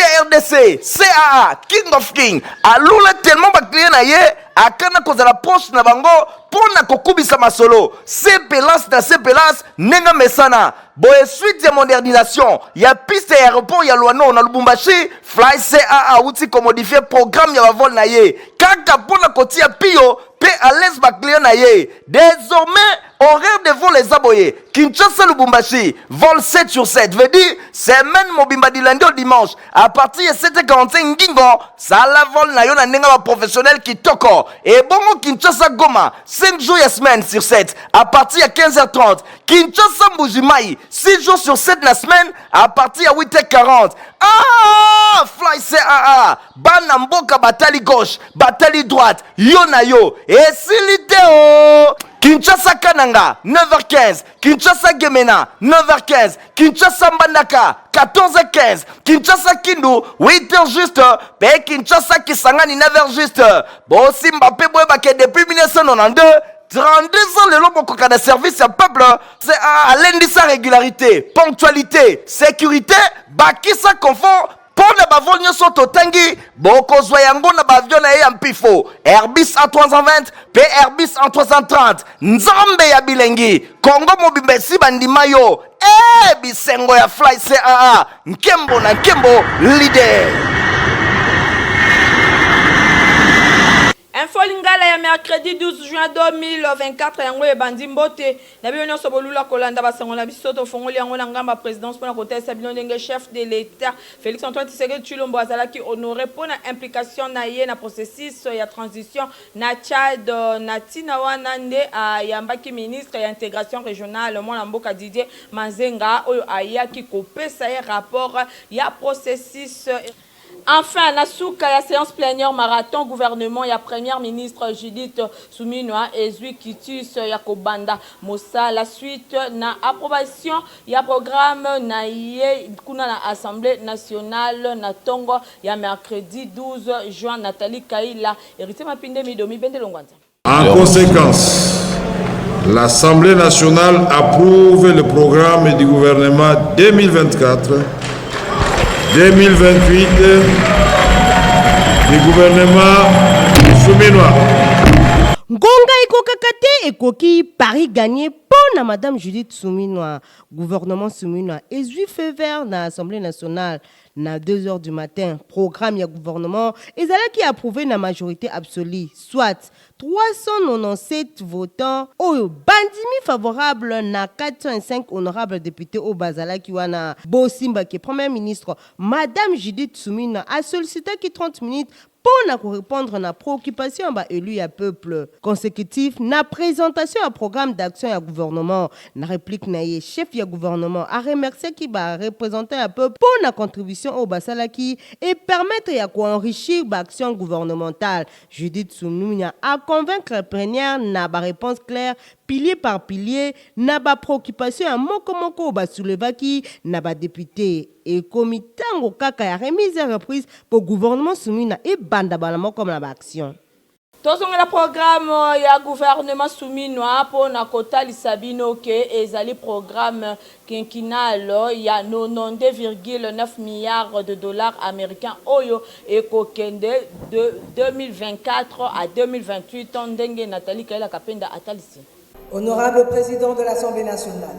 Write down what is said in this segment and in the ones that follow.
CRDC, CAA, King of King, alula tellement ba client na ye, akana kozala proche na bango, pona kokubisa masolo, CPLAS na CPLAS, nenga mesana, boye suite ya modernisation, ya piste ya aéroport ya Luano na Lubumbashi, Fly CAA outi ko modifier programme ya vol na ye, kaka pona kotia pio, pe à l'aise ba client na ye. Désormais, horaire de vol les aboyés. Kinshasa Lubumbashi, vol 7 sur 7. Veut dire, semaine mobimba du lundi au dimanche. À partir de 7h45, Ngingo, ça la vol na yo na nenga professionnel qui toko. Et bongo Kinshasa Goma, 5 jours et semaine sur 7. À partir de 15h30. Kinshasa Mbujimai, 6 jours sur 7 la semaine. À partir de 8h40. Ah, Fly CAA, Banamboka Batali gauche, Batali droite, yo na yo. Et Siliteo. Kinshasa Kananga, 9h15. Kinshasa Gemena, 9h15. Kinshasa Mbandaka, 14h15. Kinshasa Kindu, 8h juste. Pe Kinshasa Kisangani, 9h juste. Bon, si Mbappé Boebake depuis 1992, 32 ans le lobo koka de service à peuple, c'est à l'indisa régularité, ponctualité, sécurité, bakisa confort. Pour la bavol nyoso totangi, boko zoyango na bavion na ya mpifo. Airbus A320, pe Airbus A330. Nzambe ya bilengi, Kongo mobimbe bandima yo. Bisengo ya Fly CAA, nkembo na nkembo leader. Info Lingala ya mercredi 12 juin 2024 yango e bandi mbote na biyo nyonso bolula kolanda basango na bisoto fongoli yango na ngamba présidence pona kotesa bino ndenge chef de l'état Félix Antoine Tshisekedi Tshilombo azalaki honoré pona implication na ye na processus ya transition na Tchad na tina wana nde yambaki ministre ya intégration régionale mwana mboka Didier Manzenga oyo ayaki kopesa ye rapport ya processus. Enfin, la souka la séance plénière marathon gouvernement ya première ministre Judith Suminwa et Zui Kitus Yakobanda Mossa la suite na approbation ya programme na ye kuna na Assemblée nationale na Tongo ya mercredi 12 juin Nathalie Kaila hérité mapinde midomi bende longwanza. En conséquence, l'Assemblée nationale approuve le programme du gouvernement 2024-2028 du gouvernement Suminwa. Ngonga ekokakate ekoki Paris gagné pour Madame Judith Suminwa. Gouvernement Suminwa et feu vert dans l'Assemblée nationale na 2h du matin. Programme ya gouvernement et qui a approuvé la majorité absolue, soit 397 votants. Oyo bandimi favorable na 405 honorables députés au Bazala qui wana Bosimba qui est premier ministre. Madame Judith Suminwa a sollicité qui 30 minutes pour répondre à la préoccupation élu à peuple consécutif na présentation à programme d'action à gouvernement na réplique na chef ya gouvernement a remercié qui va représenter un peuple pour la contribution au basalaki et permettre à enrichir l'action gouvernementale. Judith Suminwa a convaincre la plénière na ba réponse claire pilier par pilier na ba préoccupation à moko ba soulevaki na ba député et comité ngo kaka ya remise et reprise pour gouvernement Suminwa et banda balamo comme la action. Tozonga la programme ya gouvernement Suminwa pour na kota lisabino ke ezali programme quinquennal ya 92,9 milliards de dollars américains oyo ekokende de 2024 à 2028 ndenge Nathalie Kaila Kapenda atalisi. Honorable président de l'Assemblée nationale.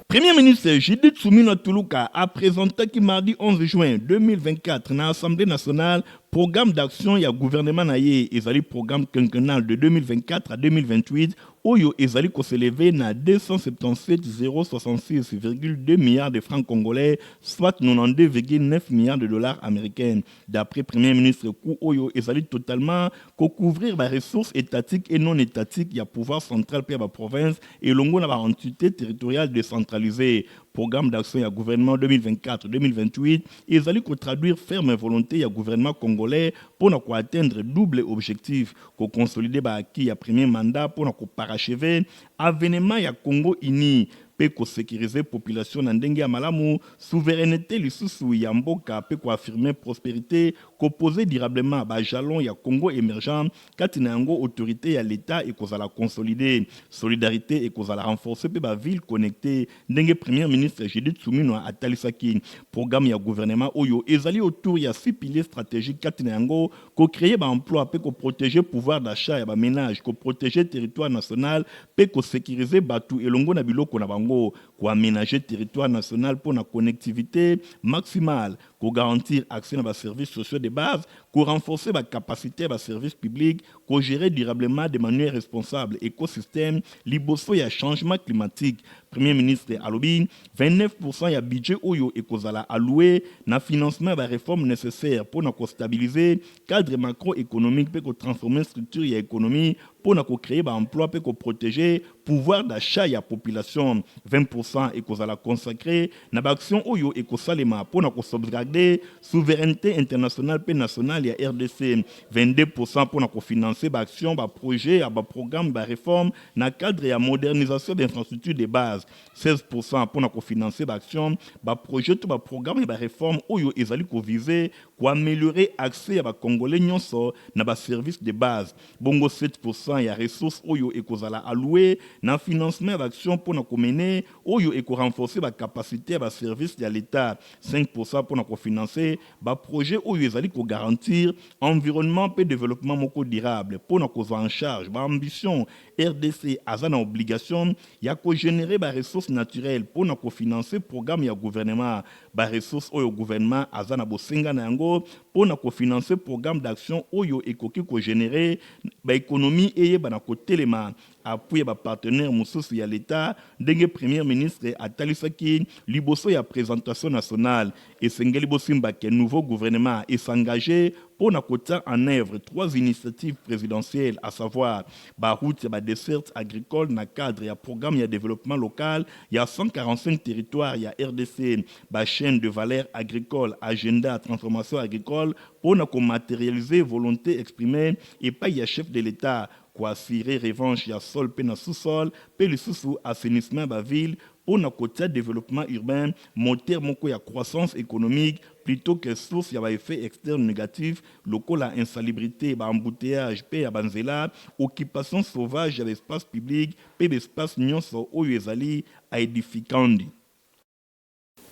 Premier ministre Judith Suminwa Tuluka a présenté mardi 11 juin 2024 dans l'Assemblée nationale programme d'action et gouvernement naye ezali programme quinquennal de 2024 à 2028 oyo ezali ko s'élever na 277,066,2 milliards de francs congolais soit 92,9 milliards de dollars américains d'après premier ministre Kou oyo ezali totalement ko couvrir les ressources étatiques et non étatiques ya pouvoir central pour la province et longo na ba entité territoriale décentralisée. Programme d'action et gouvernement 2024-2028 ezali ko traduire ferme volonté ya gouvernement congolais pour atteindre double objectif ko consolider ba acquis ya premier mandat pour parachever avènement ya Congo uni pe ko sécuriser population na ndenge ya malamu souveraineté lisusu ya mboka pe ko affirmer prospérité ko poser durablement ba jalon ya Congo émergent kati na yango autorité ya l'état et kozala consolider solidarité et kozala renforcer pe ba ville connectée ndenge premier ministre Judith Suminwa atalisaki programme ya gouvernement oyo ezali autour ya 6 piliers stratégiques kati na yango ko créer ba emploi pe ko protéger pouvoir d'achat ya ba ménage ko protéger territoire national pe ko sécuriser batu elongo na biloko na bango ko aménager territoire national pour la connectivité maximale ko garantir accès à ba services sociaux de base ko renforcer ba capacité ba services publics ko gérer durablement de manière responsable écosystème liboso ya changement climatique. Premier ministre alobi 29% ya budget oyo ekozala alloué na financement ba réforme nécessaire pour na ko stabiliser cadre macroéconomique pe ko transformer structure ya économie pour na ko créer ba emploi pe ko protéger pouvoir d'achat ya population. 20% ekozala consacré na ba action oyo ekosalema pour na ko sauvegarder souveraineté internationale pe nationale ya RDC. 22% pour na ko financer ba action ba projet ba programme ba réforme na cadre ya modernisation d'infrastructures de base. 16% pour na ko financer ba action ba projet to ba programme ba réforme oyo ezali ko viser ko améliorer accès à ba congolais nyonso na ba service de base. Bongo 7% ya ressources oyo ekozala alloué na financement d'action pour na mener oyo eko renforcer ba capacité ba service de l'état. 5% pour na ko financer ba projet oyo ezali ko garantir environnement pe développement moko durable pour na ko en charge ba ambition RDC azana obligation ya ko générer ba ressources naturelles pour na ko financer programme ya gouvernement ba ressources oyo gouvernement azana bosenga na yango pour na ko financer programme d'action oyo ekoki ko générer ba économie eye ba na ko telema appui ba partenaire mususu ya l'état ndenge premier ministre atalisaki liboso ya présentation nationale et sengeli bosimba que nouveau gouvernement est s'engager pour na kota en œuvre 3 initiatives présidentielles à savoir ba route ba desserte agricole na cadre ya programme ya développement local ya 145 territoires ya RDC ba chaîne de valeur agricole agenda transformation agricole pour na ko matérialiser volonté exprimée et pas ya chef de l'état ko assurer revanche ya sol pe na sous-sol pe le sous assainissement ba ville pour na côté développement urbain moteur moko ya croissance économique plutôt que source ya ba effet externe négatif lokola insalubrité ba embouteillage pe ya banzela occupation sauvage ya l'espace public pe l'espace nyonso oyo ezali a edificandi.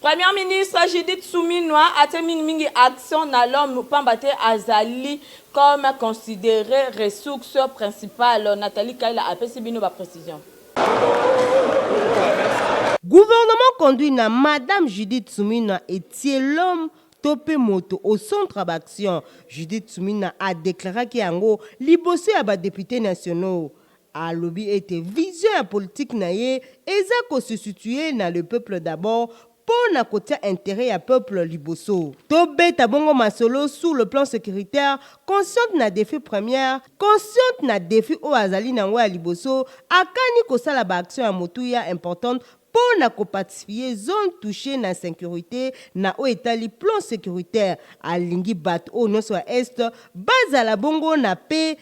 Premier ministre Judith Suminwa a été mingi action na l'homme pambate azali comme considéré ressource principale. Nathalie Kaila a fait bino ba précision. Gouvernement conduit na Madame Judith Suminwa et l'homme Topé Moto au centre d'action. Judith Suminwa a déclaré qu'il y a un liboso à députés nationaux. A lobby était vision politique naie et ça se situer dans le peuple d'abord. Pour na côté intérêt à peuple liboso. Tobé tabongo masolo sur le plan sécuritaire, consciente na défi première, consciente na défi o azali na wa liboso, akani ko sala ba action ya motuya importante pour na ko pacifier zone touchée na sécurité na o etali plan sécuritaire alingi bat o no so est bazala bongo na pe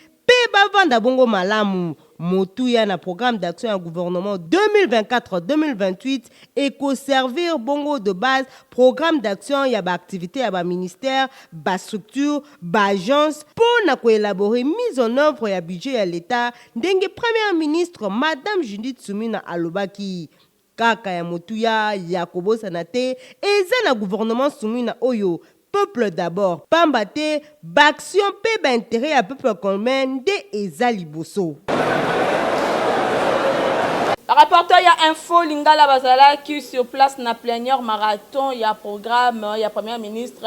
bavanda bongo malamu. Motuya na programme d'action à gouvernement 2024-2028 et ko servir bongo de base programme d'action ya ba activité ya ba ministère ba structure ba agence pour na ko élaborer mise en œuvre ya budget ya l'état ndenge première ministre Madame Judith Suminwa alobaki kaka ya motuya ya kobosana te eza na gouvernement Suminwa oyo peuple d'abord pambate baction pe ba intérêt à peuple commun de ezali boso. Rapporteur ya info Lingala Bazala qui sur place na plénière marathon ya programme ya premier ministre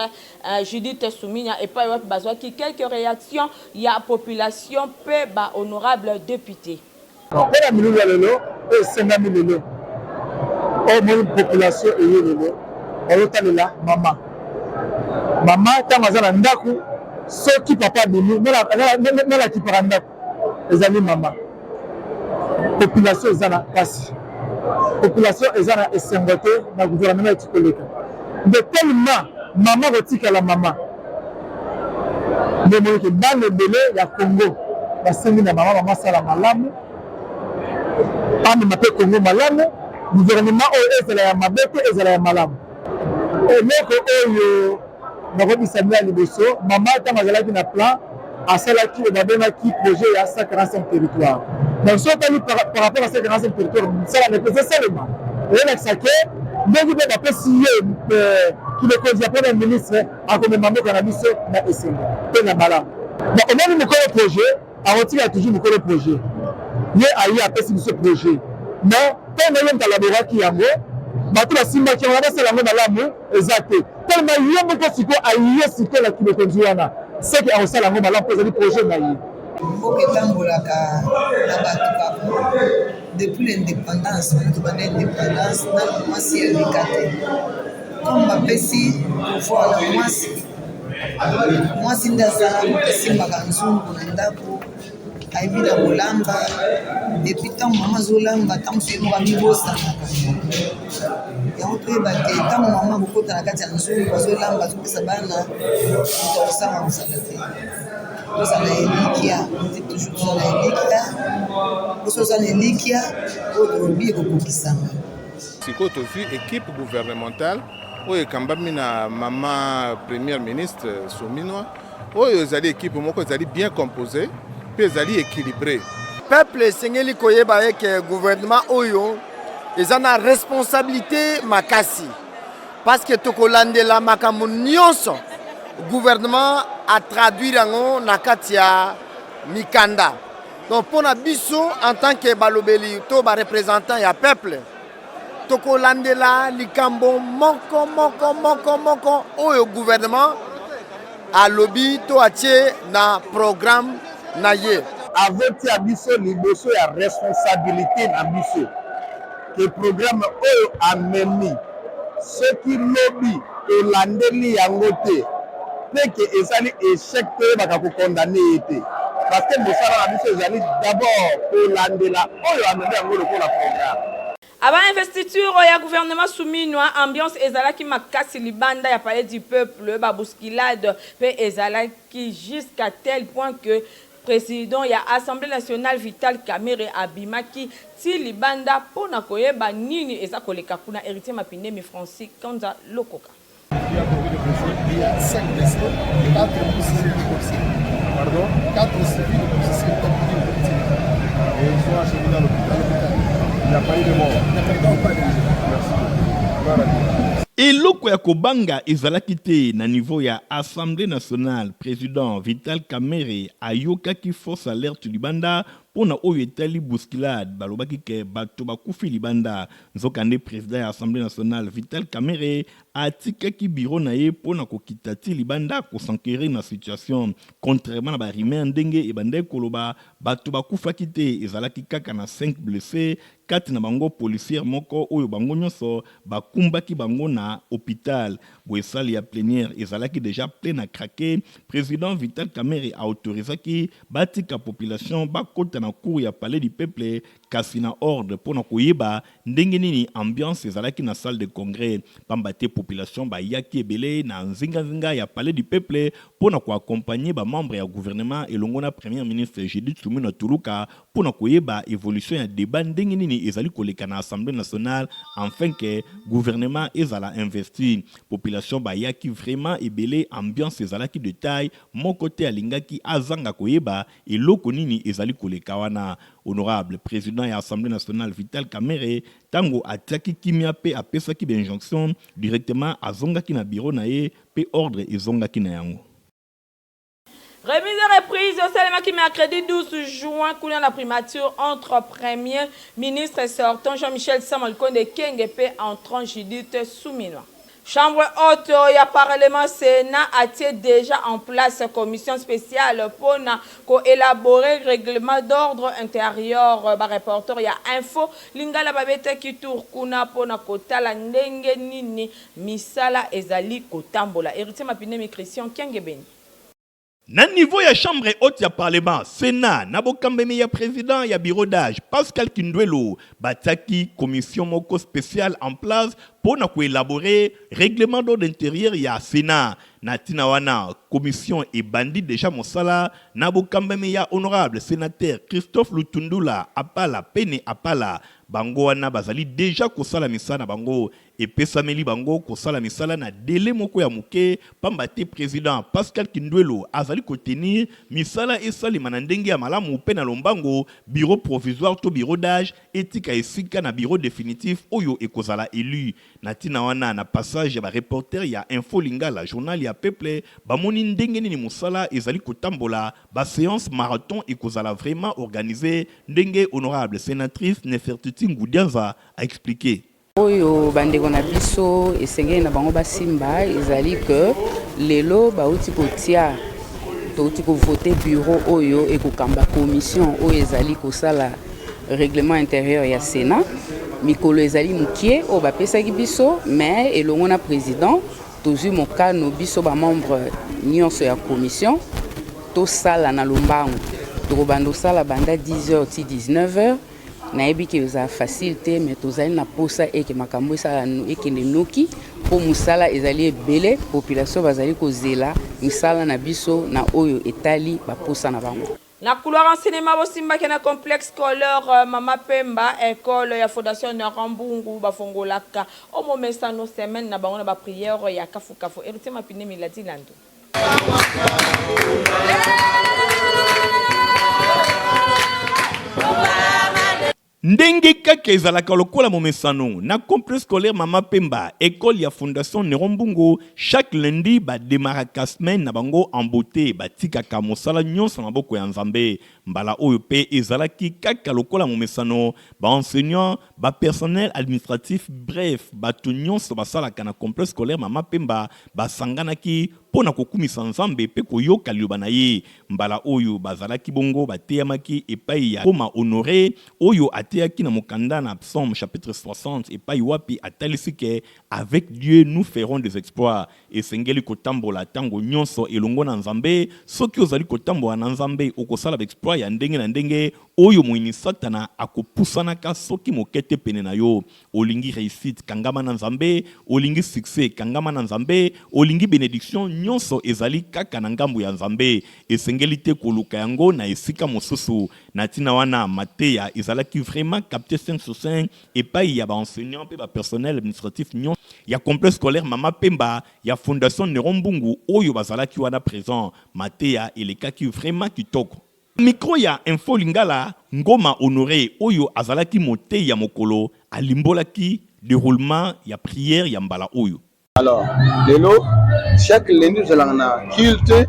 Judith Suminwa et pas bazwa qui quelques réactions ya population pe ba honorable député. La milula lelo et 5000 lelo. O mon population et lelo. Olotalela mama. Mama tangazala ndaku soki papa bimi mela ki paranda ezali mama. Population ezana kasi. Population ezana esengote na gouvernement ekoleka. De tellement maman retika la maman. Mais que dans le belé ya Congo, la sengi na maman sala malamu. Ami mape Congo malamu, gouvernement oyo ezala ya mabe te ezala ya malamu eloko oyo nakobisami ya liboso mama ntango azalaki na plan asalaki oyo babengaki projet ya 145 territoire donc so otali par rapport à 145 territoire misala na epesa salema eyelakisa ke ndenge mpe bapesi ye kilokonzi ya premier ministre akomema mboka na biso na esengo mpe na malamu donc omoni mokolo projet akotika toujours mokolo projet ye aye apesi biso projet mais ntango ye moto alaboraki yango bato basimbaki yango basala yango malamu eza te tellement ye moko sikoyo aye sikoyo na kilokonzi wana seki akosala yango malamu mpo ezali projet na ye mboka etambolaka na bato kaka depuis l'indépendance bato bana indépendance na mwasi aleka te comme bapesi pouvoir na mwasi nde azala esimbaka nzungu na ndako ayebi na kolamba epuis ntango mama azolamba ntango mosu ye moko amibosanaka yango toyeba te ntango mama akokota na kati ya nzungu azolamba azopesa bana moto akosanga mosala te tozala elikia te toujours tozala elikia poso ozala elikia oyo tolobi ekokokisanga sikoyo tozwi équipe gouvernementale oyo ekambami na mama premier ministre Suminwa oyo ezali équipe moko ezali bien composée mpe ezali équilibré peuple esengeli koyeba eke gouvernement oyo eza na responsabilité makasi parce que tokolandela makambo nyonso gouvernement a traduire yango na kati ya mikanda donc mpona biso en tant que balobeli to barepresentant ya peuple tokolandela likambo moko oyo gouvernement alobi to atie na programme na ye avoti ya biso liboso ya responsabilité na biso ke programme oyo amemi soki lobi elandeli yango te mpe ke ezali échec te oyebaka kokondane ye te parce que mosala na biso ezali d'abord kolandela oyo amemi yango lokola programme. Avant investiture ya gouvernement Suminwa, ambiance ezalaki makasi libanda ya palais du peuple, ba bousculade pe ezalaki jusqu'à tel point que président ya Assemblée nationale Vital Kamerhe abimaki ti libanda pona koyeba nini eza koleka kuna héritier Mapinde mi Francis Kanza Lokoka. Il y a 5 décès, 4 civils policiers. Pardon 4 civils policiers et ils sont acheminés à l'hôpital. Il n'y a pas eu de mort. Merci. eloko ya kobanga ezalaki te na niveau ya Assemblée nationale. Président Vital Kamerhe ayokaki force alerte libanda pona oyo etali bousculade balobaki ke bato bakufi libanda. Nzokande président ya Assemblée nationale Vital Kamerhe atikaki bureau na ye pona kokita ti libanda kosankere na situation. Contrairement na barime ndenge ebande koloba bato bakufaki te ezalaki kaka na 5 blessés, 4 na bango policier moko oyo bango nyonso bakumbaki bango na hôpital. Boesali ya plénière ezalaki déjà plein à craquer. Président Vital Kamerhe a autorisaki batika population bakota na cour ya palais du peuple kasi na ordre pona koyeba ndenge nini ambiance ezalaki na salle de congrès. Pambate population bayaki ebele na nzinga ya palais du peuple pona ko accompagner ba membre ya gouvernement elongo na premier ministre Judith Suminwa Tuluka pona koyeba évolution ya débat ndenge nini ezali koleka na Assemblée nationale afin que gouvernement ezala investi. Population bayaki vraiment ebele, ambiance ezalaki de taille, mon côté alingaki azanga koyeba eloko nini ezali koleka wana. Honorable président et Assemblée nationale Vital Kamerhe tango ataki kimia pe apesaki d'injonction directement azongaki na bureau na ye pe ordre ezongaki na yango. Remise et reprise au Salema qui mercredi 12 juin, coulant la primature entre Premier ministre sortant Jean-Michel Samalkonde Kengepe entrant Judith Suminwa. Chambre haute ya Parlement Sénat a déjà en place commission spéciale pour élaborer règlement d'ordre intérieur. Reporter ya info lingala babete ki tourkuna pona kotala ndenge nini misala ezali kotambola. Héritier Mapinde Christian Kengebeni. Na niveau ya chambre haute ya parlement, Sénat, nabokambeme ya président ya bureau d'âge, Pascal Kindwelo, bataki commission moko spéciale en place pour élaborer règlement d'ordre intérieur ya Sénat. Natina wana, commission et bandit déjà mosala, nabokambeme ya honorable sénateur Christophe Lutundula, apala pene apala, bango wana bazali déjà kosala misala na bango epesameli bango kosala misala na délai moko ya muke pamba te président Pascal Kindwelo azali kotenir misala esalema na ndenge ya malamu pe na lombango bureau provisoire to bureau d'âge etika esika na bureau définitif oyo ekozala élu na tina wana na passage ya ba reporter ya Info Lingala journal ya Peuple bamoni ndenge nini musala ezali kotambola ba séance marathon ekozala vraiment organisé ndenge honorable sénatrice Nefertiti Ngudianza a expliqué. Oyo bandeko na biso esengeli na bango basimba ezali que lelo bauti kotia touti ko voter bureau oyo ekokamba commission oyo ezali kosala règlement intérieur ya Sénat mikolo ezali mukie o bapesaki biso mais elongo na président tozui mokano biso ba membre nyonso ya commission to sala na lombango to bando sala banda 10h ti 19h nayebi ke eza facilité mais tozali na posa eke makambo esala ekende noki po musala ezali ebele population bazali kozela misala na biso na oyo etali baposa na bango. Na couloir en cinéma bosimba na complexe scolaire Mama Pemba école ya fondation Nerambungu bafongolaka o momesa no semaine na bango na ba prière ya kafu erite mapine miladi lando. Ndenge kaka ezalaka lokola momesano na complexe scolaire Mama Pemba école ya fondation Nerambungu chaque lundi ba démarraka semaine na bango en beauté batika ka mosala nyonso na boko ya Nzambe mbala oyo pe ezalaki kaka lokola momesano ba enseignant ba personnel administratif bref bato nyonso basalaka na complexe scolaire Mama Pemba basanganaki pona kokumisa Nzambe pe koyoka liloba na ye mbala oyo bazalaki bongo bateyamaki epai ya Koma Honoré oyo ateyaki na mokanda na Psaume chapitre 60 epai wapi atalisike avec Dieu nous ferons des exploits esengeli kotambola tango nyonso elongo na Nzambe soki ozali kotambola na Nzambe okosala exploit ya ndenge na ndenge oyo moyini satana akopusanaka soki mokete pene na yo olingi réussite kangama na Nzambe olingi succès kangama na Nzambe olingi bénédiction nyonso ezali kaka na ngambu ya Nzambe esengeli te koluka yango na esika mosusu na tina wana Mateya ezalaki vraiment capté 5/5 epai ya ba enseignant pe ba personnel administratif nyon ya complexe scolaire Mama Pemba ya fondation Nerambungu oyo bazalaki wana présent Mateya elekaki vraiment kitoko micro ya Info Lingala Ngoma Honoré oyo azalaki mote ya mokolo alimbolaki déroulement ya prière ya mbala oyo. Alors, lelo chaque lundi nous allons na culte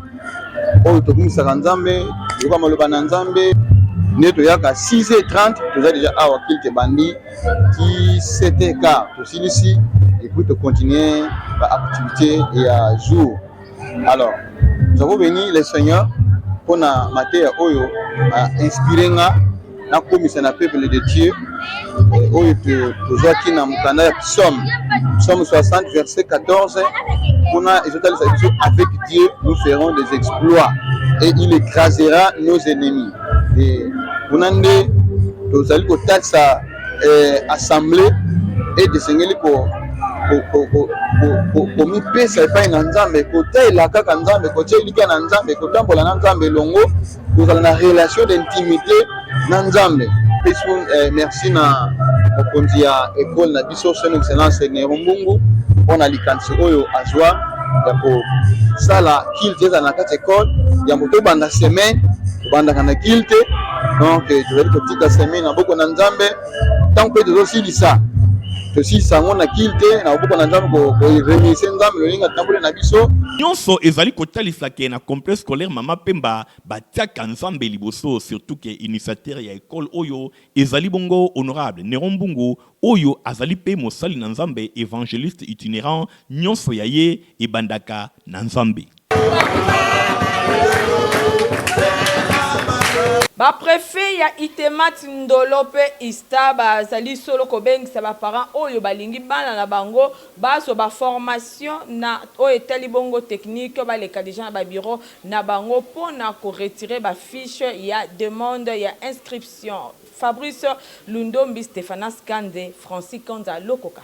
oyo tokumisaka Nzambe yoka maloba na Nzambe neto yaka 6h30 toza déjà awa culte bandi qui 7h15 tosilisi et puis de continuer l'activité et à jour. Alors, nous avons béni les seigneurs pour na Mateya oyo a inspiré nga na komisa na peuple de Dieu oyo tozwaki na mokanda ya Psaume 60 verset 14 kuna ezotalisa biso avec Dieu nous ferons des exploits et il écrasera nos ennemis et kuna nde tozali kotatisa assemblée et desengeli komipesa epai na Nzambe kotela kaka Nzambe kotelika na Nzambe kotambola na Nzambe longo kozala na relation d'intimité na Nzambe. Merci na mokonzi ya école na biso son excellence Nerambungu mpona likanisi oyo azwa ya kosala kilte eza na kati école ya moto banda semaine obandaka na kilte donc tozali kotika semaine na boko na Nzambe ntango mpe tozosilisa sango na kilte na boko na Nzambe koremise Nzambe lolinga tambole na biso nyonso ezali kotalisa ke na complexe scolaire Mama Pemba batiaka Nzambe liboso surtout ke initiateur ya école oyo ezali bongo honorable Nerambungu oyo azali pe mosali na Nzambe évangéliste itinérant nyonso ya ye ebandaka na Nzambe. Ba préfet ya Itemat Ndolope Ista bazali solo kobengisa ba parents oyo balingi bana na bango baso ba formation na oyo etali bongo technique ba leka déjà na ba bureau na bango pona ko retirer ba fiche ya demande ya inscription. Fabrice Lundombi, Stéphanas Kande, Francis Kanza Lokoka.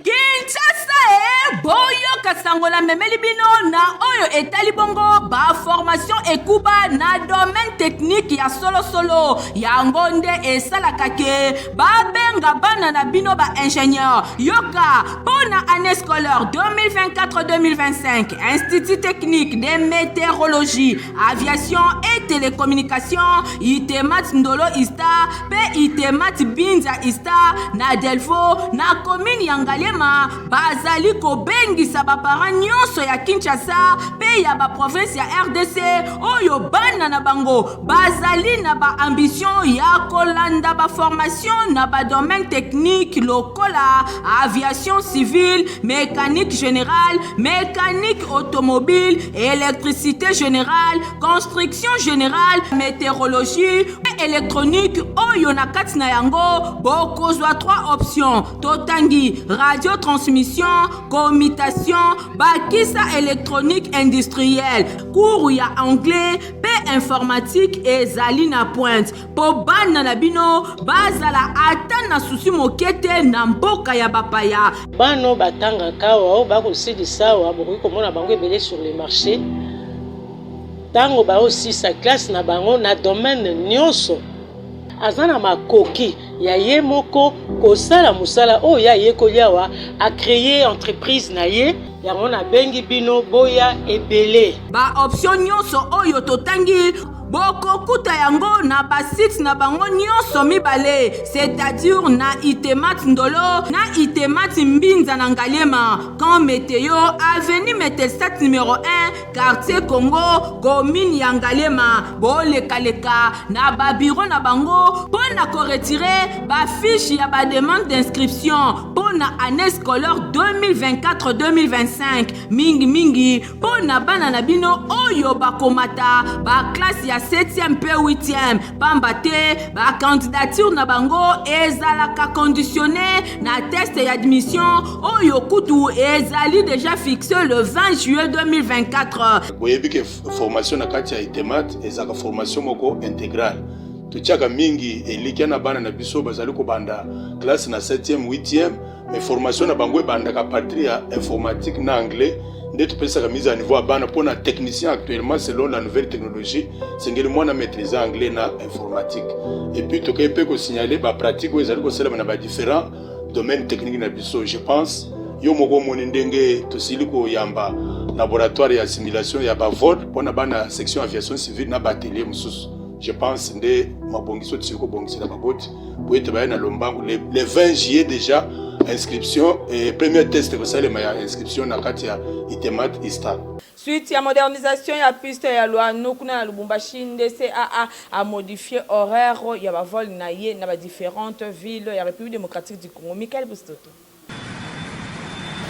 Kinshasa boyo kasangola memeli bino na oyo oyo etali bongo ba formation ekuba na domaine technique ya solo yango nde esalaka ke babenga bana na bino ba ingénieur yoka pona année scolaire 2024-2025 Institut technique de météorologie aviation et télécommunication itemat ndolo ista pe itemat binza ista na Delfo na commune ya Ngaliema bazali kobengisa baparent nyonso ya Kinshasa pe ya ba province ya RDC oyo bana na bango bazali na ba ambition ya kolanda ba formation na ba domaine technique lokola aviation civile, mécanique générale, mécanique automobile, électricité générale, construction générale, météorologie et électronique oyo na kati na yango bokozwa 3 options totangi radiotransmission, commutation, bakisa électronique industrielle, cours ya anglais pe informatique ezali na pointe po bana na bino bazala ata na susi mokete na mboka ya bapaya bano batanga kawa bakosilisa wa bokoki komona bango ebele sur le marché tango aussi sa classe na bango na domaine nyonso azana makoki ya ye moko kosala musala o ya ye koliawa a créer entreprise na ye yango na bengi bino boya ebele ba option nyonso oyo totangi boko kuta yango na basite na bango nyonso mibale c'est-à-dire na itemat ndolo na itemat mbinza na Ngaliema quand météo avenue Metelsat numéro 1 quartier Congo commune ya Ngaliema boleka na ba bureau na bango pona ko retirer ba fiche ya ba demande d'inscription pona année scolaire 2024-2025 mingi pona bana na bino oyo bakomata ba classe ya 7e pe 8e pambate ba candidature na bango ezalaka conditionné na test d'admission oyo kutu ezali déjà fixé le 20 juillet 2024. Boyebi ke formation na kati ya itemat ezaka formation moko intégrale tuchaka mingi elikia na bana na biso bazali ko banda classe na 7e 8e mais formation na bango ebandaka partir ya informatique na anglais nde tupesa mise à niveau à bana pour na technicien actuellement selon la nouvelle technologie c'est ngeli mwana maîtriser anglais na informatique et puis to kepe ko signaler ba pratique où ezali ko sala na ba différents domaines techniques na biso je pense yo moko moni ndenge to siliko yamba laboratoire ya simulation ya ba vol pour na bana section aviation civile na ba atelier mususu je pense nde mabongiso tsiko bongisa ba boti pour être ba na lombango le 20 juillet déjà inscription et premier test que ça les meilleures inscription na kati ya itemat ista suite ya modernisation ya piste ya Luano kuna na Lubumbashi NDCAA a modifié horaire ya ba vol na ye na ba différentes villes ya République démocratique du Congo. Michael Bustoto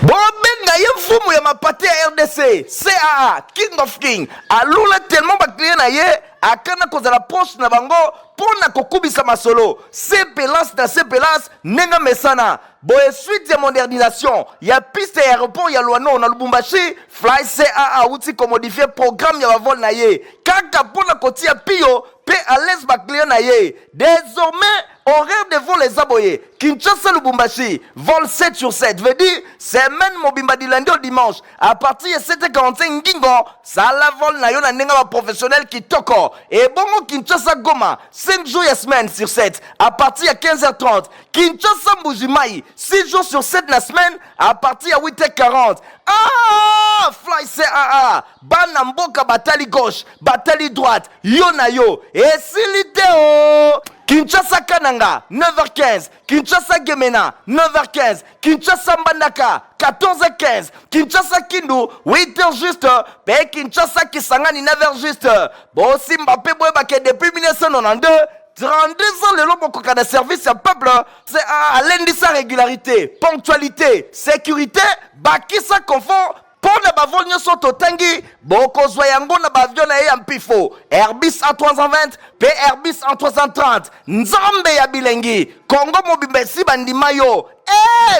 bobenga ye mfumu ya mapate ya RDC CAA King of King alula tellement ba client na ye akana kozala poche na bango pona kokubisa masolo CPLAS na CPLAS nenga mesana boye suite ya modernisation ya piste ya aéroport ya Luano na Lubumbashi Fly CAA uti ko modifier programme ya vol na ye kaka pona kotia pio pe à l'aise ba client na ye désormais horaire de vol les aboyés Kinshasa Lubumbashi vol 7 sur 7 veut dire semaine mobimba du lundi au dimanche à partir de 7h45 ngingo ça la vol na yo na nenga ba professionnel qui toko et bongo Kinshasa Goma 5 jours et semaine sur 7 à partir de 15h30 Kinshasa Mbujimai 6 jours sur 7 la semaine à partir de 8h40 ah Fly CAA bana mboka batali gauche batali droite yo na yo et siliteo Kinshasa Kananga 9h15 Kinshasa Gemena 9h15 Kinshasa Mbandaka 14h15 Kinshasa Kindu 8h juste pe Kinshasa Kisangani 9h juste Bossi Mbappé Boebake depuis 1992 32 ans le lobo de service à peuple c'est à lundi sa régularité ponctualité sécurité bakisa confort pour ne pas venir sur Totangi, Boko Zoyango na bavion na ye Ampifo, Airbus A320, P Airbus A330, Nzambe ya Bilengi, Congo Mobimesi Bandimayo,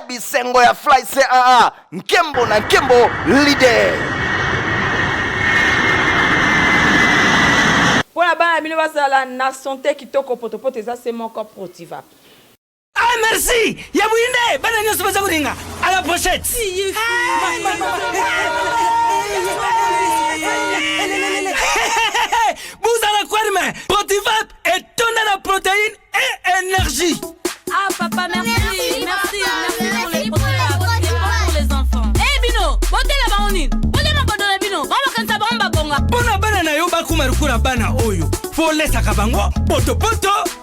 Bisengo ya Fly CAA, Nkembo na Nkembo, leader. Pour la bande, il va la nation qui toko potopote, ça c'est mon corps protiva. Ah merci, Yabouine, bana nyoso baza kuringa. À la pochette. rukuna bana oyo fo lesaka bango poto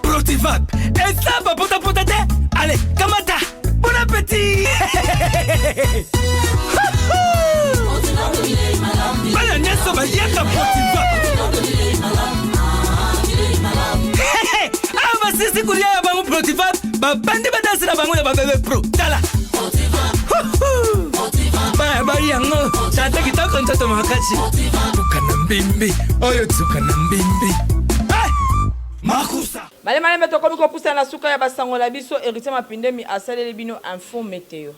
protivap eza bapotapota te. Allez, kamata, bon appétit. Bana nyeso bayaka protivap. Ah, sisi kulia ya bango protivap babandi badansi na bango ya babebe pro tala bari yango chata kitoko ntoto makasi tukana mbimbi oyo tukana mbimbi makusa malembe tokomi kopusa na suka ya basango la biso Héritier Mapindemi asaleli bino info météo.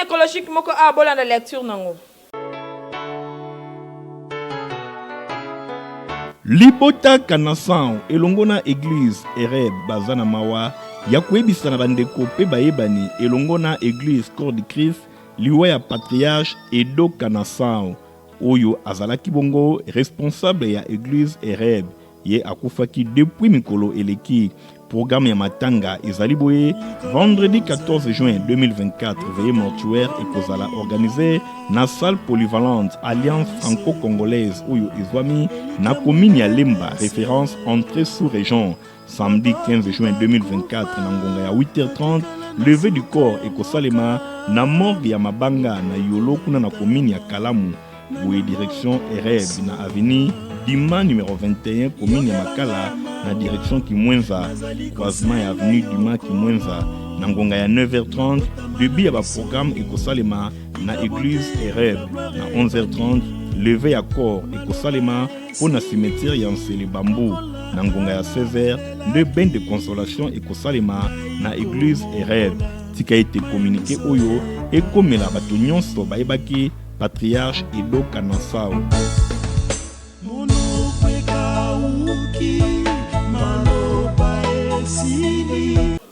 Écologique moko a bola na lecture nango. Libota Kanasan elongona église Ereb bazana mawa ya koyebisa na bandeko pe bayebani elongona église Corps du Christ liwa ya patriarche Edo Kanasan oyo azalaki bongo responsable ya église Ereb ye akufaki depuis mikolo eleki. Programme ya matanga ezali boye vendredi 14 juin 2024 veillée mortuaire ekozala organisé na salle polyvalente Alliance franco-congolaise oyo ezwami na commune ya Lemba référence entrée sous-région. Samedi 15 juin 2024 na ngonga ya 8h30 levée du corps ekosalema na morgue ya Mabanga na Yolo kuna na commune ya Kalamu boye direction Ereb na avenue Dima numéro 21 commune ya Makala na direction Kimwenza croisement ya avenue Dima Kimwenza na ngonga ya 9h30 début ya ba programme ekosalema na église Ereb na 11h30 levée ya corps ekosalema pour na cimetière ya Nsele Bambu na ngonga ya 16h de bain de consolation ekosalema na église Ereb tika été communiqué oyo ekomela bato nyonso bayebaki patriarche Edo Kanansao.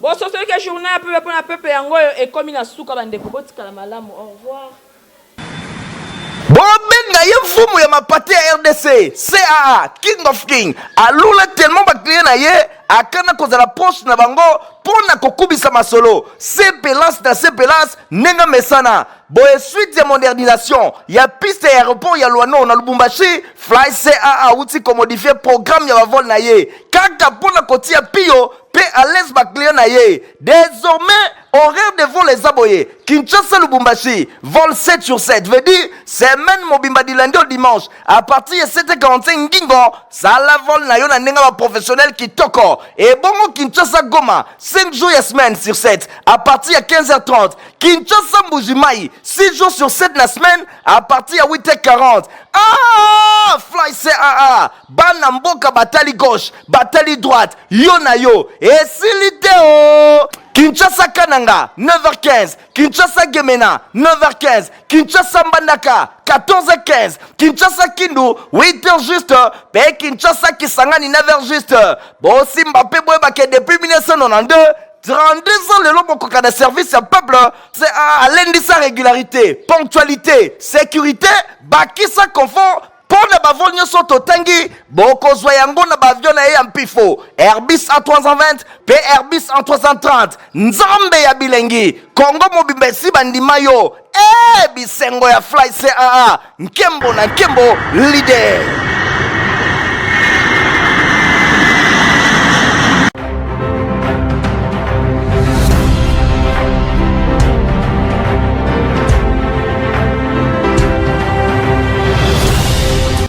Bon, ce que je journée pour la peuple yangoyo et comme il a souka bandeko botika malamu. Au revoir. Bobenga ye mfumu ya mapate ya RDC CAA King of King alula tellement bakliye na ye akana kozala poche na bango pona kokubisa masolo CPLAS na CPLAS nenga mesana boye suite ya modernisation ya piste ya aéroport ya Luano na Lubumbashi Fly CAA uti ko modifier programme ya vol na ye kaka pona kotia pio pe à l'aise bakliye na ye désormais horaire de vol les aboyés Kinshasa Lubumbashi vol 7 sur 7 veut dire semaine mobimba du lundi au dimanche à partir de 7h45 ngingo ça la vol na yo na nenga ba professionnel qui toko et bongo Kinshasa Goma 5 jours et semaine sur 7 à partir de 15h30 Kinshasa Mbujimai 6 jours sur 7 la semaine à partir de 8h40 ah Fly CAA bana mboka batali gauche batali droite yo na yo et siliteo Kinshasa Kananga 9h15 Kinshasa Gemena 9h15 Kinshasa Mbandaka 14h15 Kinshasa Kindu 8h juste pe Kinshasa Kisangani 9h juste Bosi Mbappé Boebake depuis 1992 32 ans le lobo kokana service à peuple, c'est à lundi sa régularité, ponctualité, sécurité, bakisa confort. Pour ne pas voir soto tangi, boko zoyango na bavion na ya mpifo, Airbus A320, Airbus A330, Nzambe ya bilengi, Congo mobimbe bandimayo, bisengo ya fly CAA, nkembo na nkembo leader.